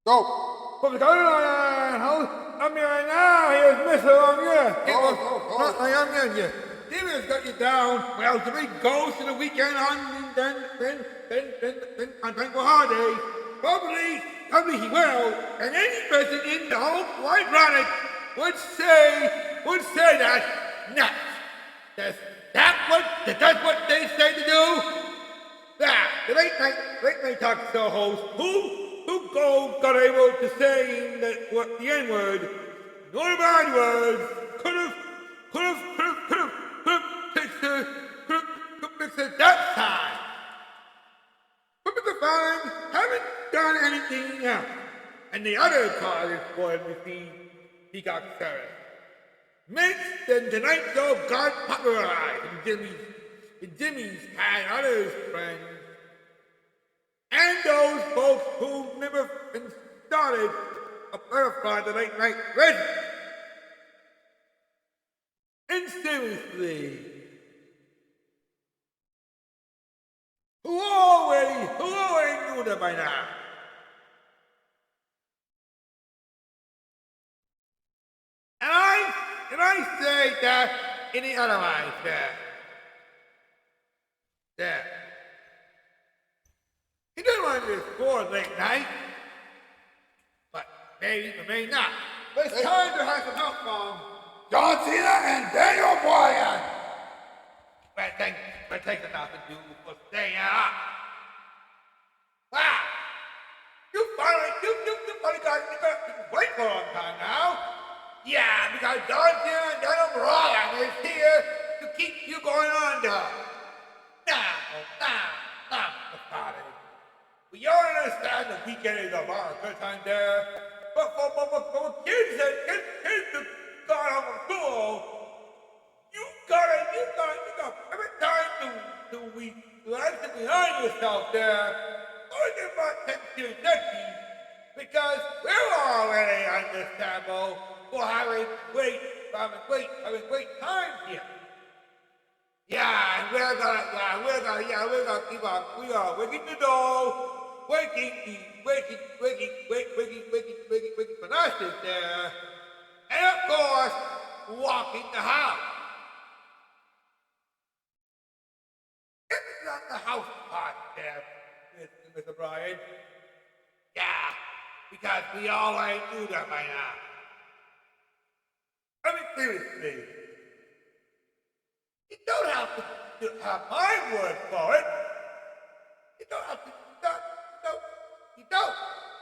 What's going on, house? I'm here right now. Here's Mr. on you. I am here. Jimmy's got you down. Well, the big ghost of the weekend on, then on thankful holidays. Probably he will. And any person in the whole wide planet would say that. Nuts. That's what they say to do. The late night talk show host who got able to say the N-word, nor the bad words, could have fixed it that time. But Mr. Fallon haven't done anything else. And the other part is for him to see he got service. Makes the Tonight Show got popularized in Jimmy's and others' friends. And those folks who never started a butterfly the late night legend. And seriously, who already knew that by now? And I say that in the other way, there. He didn't want to score late night, but maybe or may not. But it's time to have some help from John Cena and Daniel Bryan. But take enough to do for staying up. Wow! You finally got wait for a long time now. Yeah, because John Cena and Daniel Bryan is here to keep you going on, though. Now, party. We all understand the weekend is a good time there, but for kids who got out of school, you gotta every time to actually behind yourself there, or get about 10 to 50, because we're already understandable for having great time here. Yeah, and we're gonna keep on, we are waking the door, waking Vanessa's there, and of course, walking the house. It's not the house part there, Mr. Bryan. Yeah, because we already knew that by now. I mean, seriously. You don't have to have my word for it. You don't have to, you don't.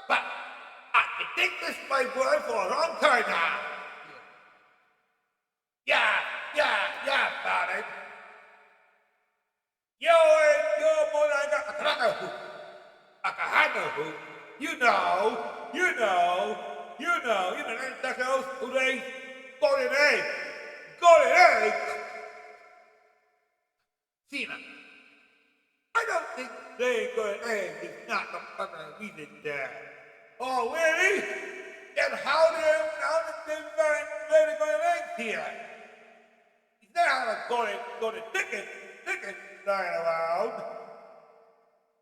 But I can take this my word for a long time now. Yeah, about it. Yo more than a kahana hoop. You know, that's those who they golden egg. Cena, I don't think saying good egg is not the primary reason there. Oh, really? Then how did they very good eggs here? He's not how to go to chicken lying around.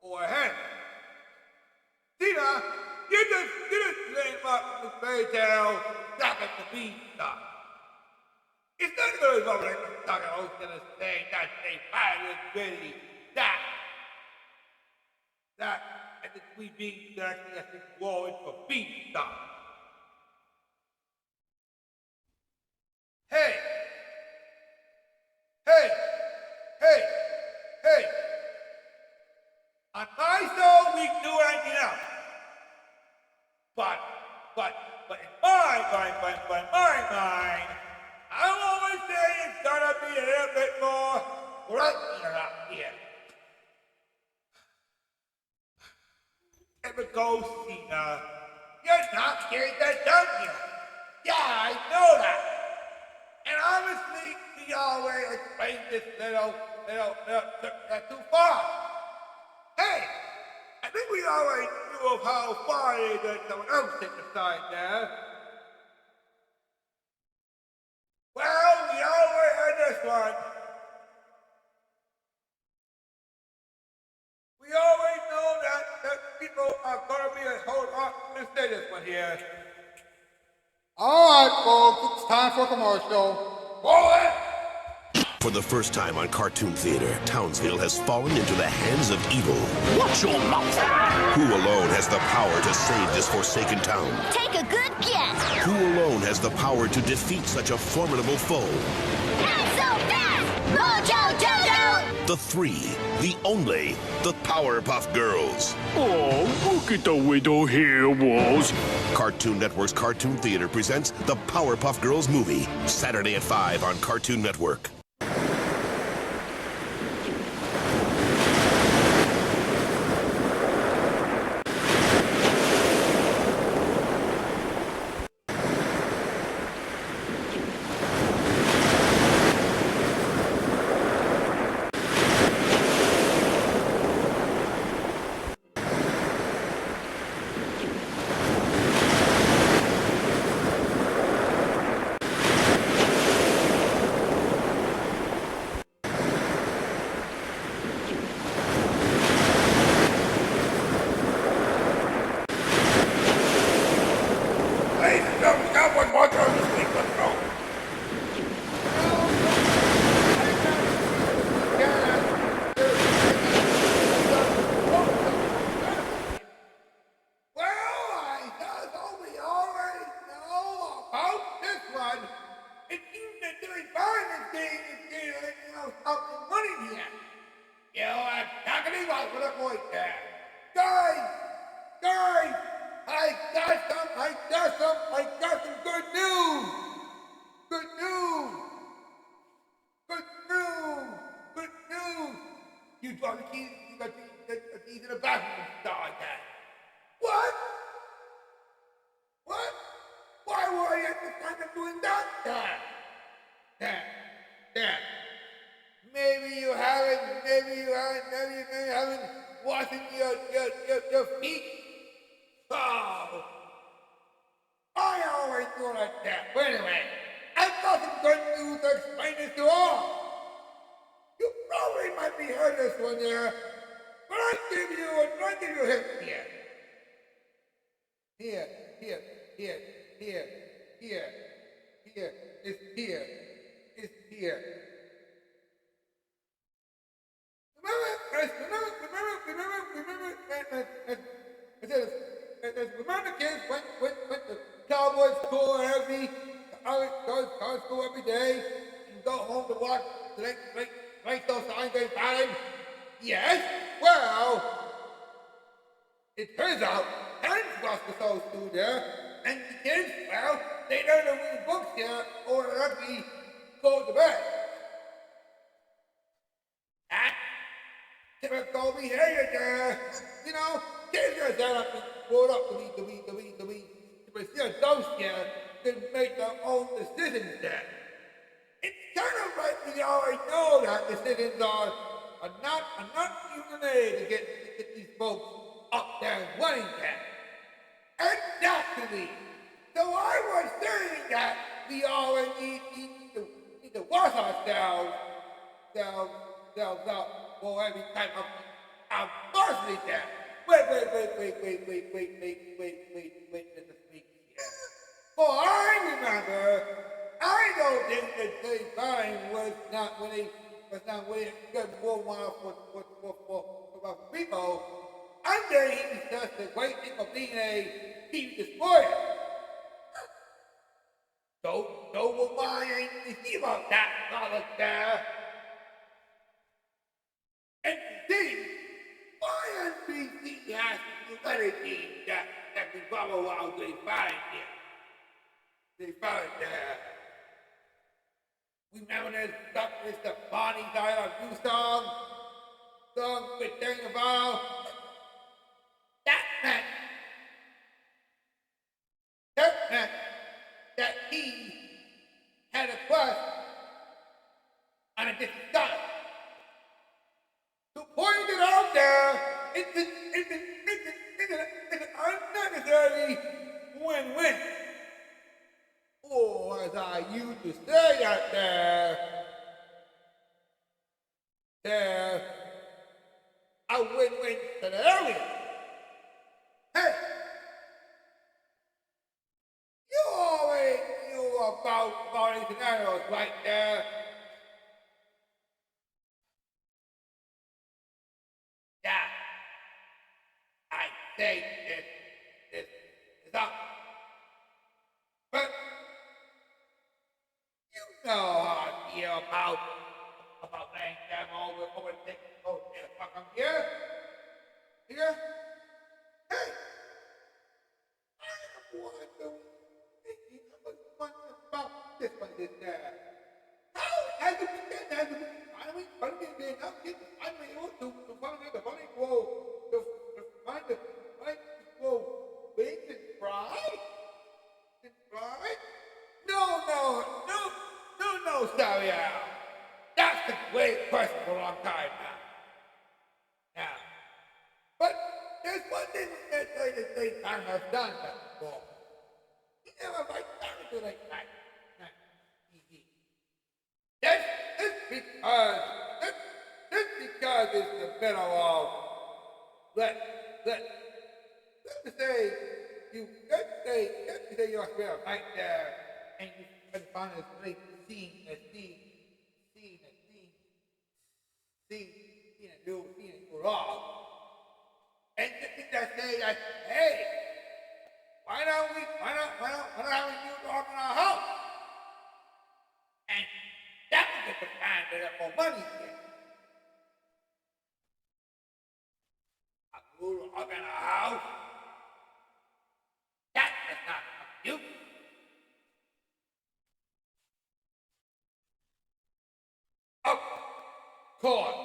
Or a hen. Cena, you just name up the fairy tale stuck at the beanstalk. It's not going to go like the talking host gonna say that they finally ready that and the three beings that actually has to grow into a beanstalk. Hey! On my soul, we can do anything else. But in my mind, I'm always saying it's gonna be a little bit more right up here. Ever go, Cena? You're not getting that done yet. Yeah, I know that. And honestly, we always explained this little too far. Hey, I think we already knew of how far it is that someone else took the side there. Well, we already heard this one. We always know that people I'm gonna be a whole lot to say this one here. All right, folks, it's time for a commercial. Roll it! For the first time on Cartoon Theater, Townsville has fallen into the hands of evil. Watch your mouth! Who alone has the power to save this forsaken town? Take a good guess! Who alone has the power to defeat such a formidable foe? Not so fast! Mojo Jojo! The three, the only, the Powerpuff Girls. Oh, look at the widow hair walls. Cartoon Network's Cartoon Theater presents the Powerpuff Girls movie, Saturday at 5 on Cartoon Network. Someone wants to sleep with me. Well, I thought we already know about this one. It seems that doing fine this game is getting something running here. You know, I'm talking about what a point there. Guys! I got some good news! Good news! You got the keys, you got the keys in the bathroom and stuff like that. What? Why were you at the time of doing that? There. Maybe you haven't washing your feet. Oh, I always do like that. But anyway, I've got some good news to explain this to all. You probably might be heard this one there, but I'll give you a hint here. Here. It's here. Remember kids went to Cowboy school every day and go home to watch the next those signs they found? Yes? Well, it turns out parents must have those two there, and the kids, well, they learn to read books here or actually go to bed. Typical behavior there. You know, kids are set up and brought up to be adults here to make their own decisions there. It's kind of like we already know that decisions are not even made to get these folks up there and running there. Exactly. So I was saying that we always need to wash ourselves up for every type of adversity there. Wait, Mr. Speak here. For I remember, I don't think that Jimmy Fallon was not really good for people. I'm saying he's just a great thing for being a TV destroyer. Don't mind anything about that product there. And see, why NBC has to anything that we follow while they find it? They find there. Remember this stuff, this the Bonnie Dial new song with thing about that meant that he had a crush on a different guy. To point it out there, it's an unnecessary win-win. Or as I used to say out there, a win-win scenario. about these scenarios right there. Yeah. I say this is up. But you know how I feel about laying them over the thing. Oh, yeah, fuck, I'm here. Here? Hey! I am wondering about this one, this there. How has it been that finally been up here finally able to finally the funny find the right wings and fry? And fry? No, sorry, Al. That's a great question for a long time now. But there's one thing that they kind of have done that before. You never like started to like that. That's because it's the middle of let's say you're spending a night there and you find this great scene and do wrong. And just say that, hey, why don't we do dog in our house? And that would get the time to get more money here. A little dog in our house? That is not you. Of course.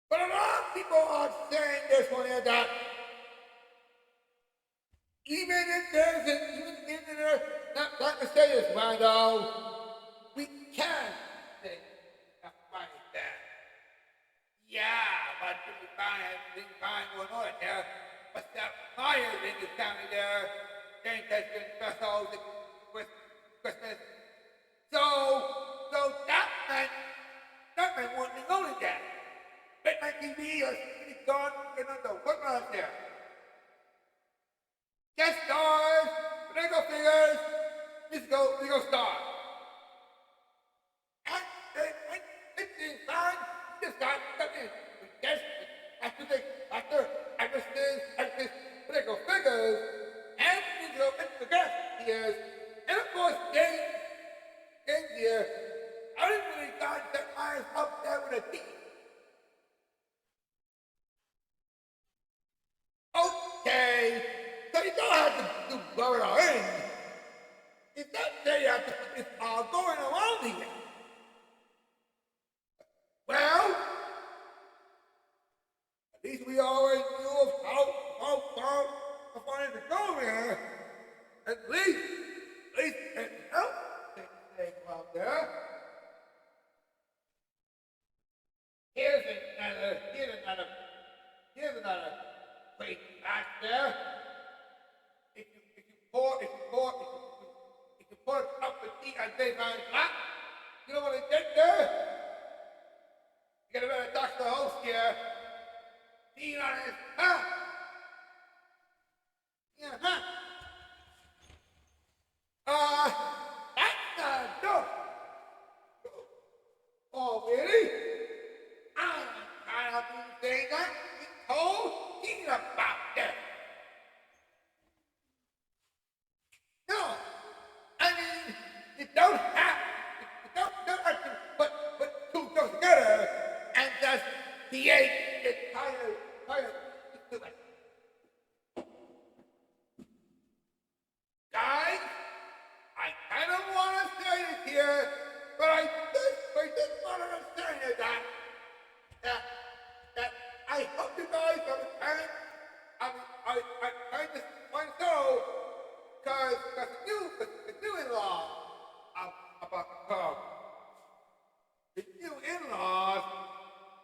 But a lot of people are saying this one here that even if there's not to say this, Mando, we can say that money there. Yeah, but Jimmy Fallon going on there. But that fire thing is down there. James has been special with Christmas. So that meant one thing only that. Bet my TV or City Gone, get on the what out there. Guest stars, Lego figures, Lego stars. And it's inside, this guy got in with guests, actresses, Lego figures, and the guest here. And of course, James here. I didn't really got that eyes up there with a teeth. Okay, so you don't have to do blow it all in. It's not that you have to, it's all going around here. Well, at least we always knew of how far to go there. At least it helps things out there. Here's another great fact there. If you pour a cup of tea on daytime hot, you know what they did there? You gotta better talk to the host here. Tea on his mouth. Yeah, that's not a joke. Oh, really? I'm kind of saying that. Told he's about that. No, I mean, you don't have to put two jokes together and just create this entire situation. Guys, I kind of want to say it here, but I just want to say it that I hope you guys understand. I just want to know, because the new in-laws about to come. The new in-laws,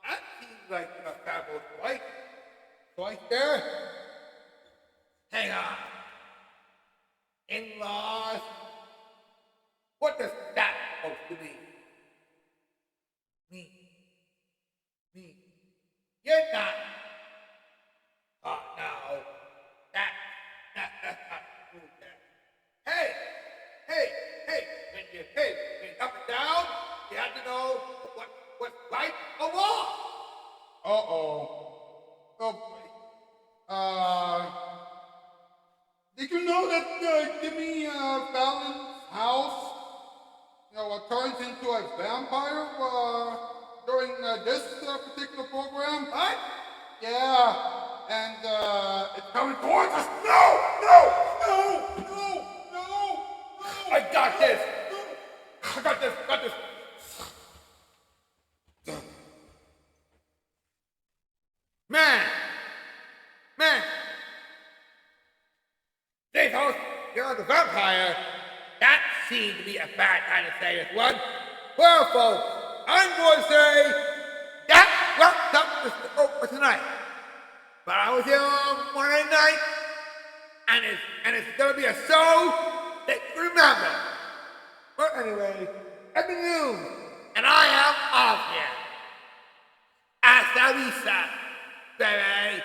that seems like a fabulous twice there. Hang on. In-laws? What does that supposed to mean? Me. You're not. Oh, no. That's not true there. Hey! it's coming towards us. No! No! No! No! No! I got this. I got this. Got this. Man. Safe house, you're the vampire. That seemed to be a bad time to say this one. Well, folks, I'm going to say that wraps up the show for tonight. But I was here on Monday night, and it's going to be a show that you remember. But anyway, I'm you, and I am off here. Hasta la vista, baby.